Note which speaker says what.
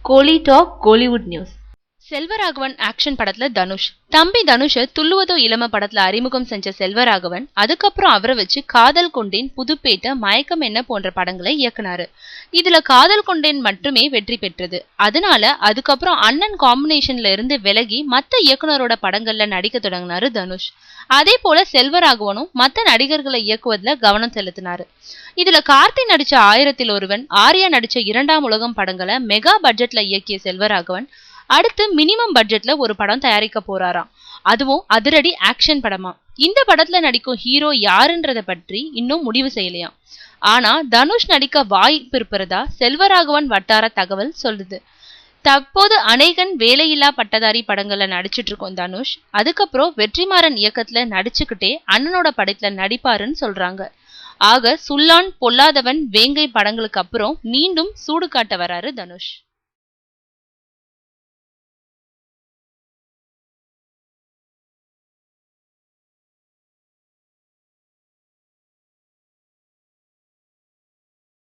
Speaker 1: கோலி talk Kollywood news.
Speaker 2: Selvaraghavan action படத்துல தனுஷ் தம்பி தனுஷ துள்ளுவதோ இளம படத்துல அறிமுகம் செஞ்ச செல்வராகவன் அதுக்கப்புறம் அவரை வச்சு காதல் கொண்டேன், புதுப்பேட்டை, மயக்கம் என்ன போன்ற படங்களை இயக்குனாரு. இதுல காதல் கொண்டேன் மட்டுமே வெற்றி பெற்றது. அதனால அதுக்கப்புறம் அண்ணன் காம்பினேஷன்ல இருந்து விலகி மத்த இயக்குனரோட படங்கள்ல நடிக்க தொடங்கினாரு தனுஷ். அதே போல செல்வராகவனும் மத்த நடிகர்களை இயக்குவதுல கவனம் செலுத்தினாரு. இதுல கார்த்தி நடிச்ச 1000ல் ஒருவன், ஆர்யா நடிச்ச 2ஆம் உலகம் படங்களை மெகா பட்ஜெட்ல இயக்கிய செல்வராகவன் அடுத்து மினிமம் பட்ஜெட்ல ஒரு படம் தயாரிக்க போறாராம். அதுவும் அதிரடி ஆக்ஷன் படமா. இந்த படத்துல நடிக்கும் ஹீரோ யாருன்றத பற்றி இன்னும் முடிவு செய்யலையாம். ஆனா தனுஷ் நடிக்க வாய்ப்பு இருப்பதா செல்வராகவன் வட்டார தகவல் சொல்லுது. தற்போது அநேகன், வேலையில்லா பட்டதாரி படங்கள்ல நடிச்சிட்டு இருக்கோம் தனுஷ். அதுக்கப்புறம் வெற்றிமாறன் இயக்கத்துல நடிச்சுக்கிட்டே அண்ணனோட படத்துல நடிப்பாருன்னு சொல்றாங்க. ஆக சுல்லான், பொல்லாதவன், வேங்கை படங்களுக்கு அப்புறம் மீண்டும் சூடு காட்ட வராரு தனுஷ்.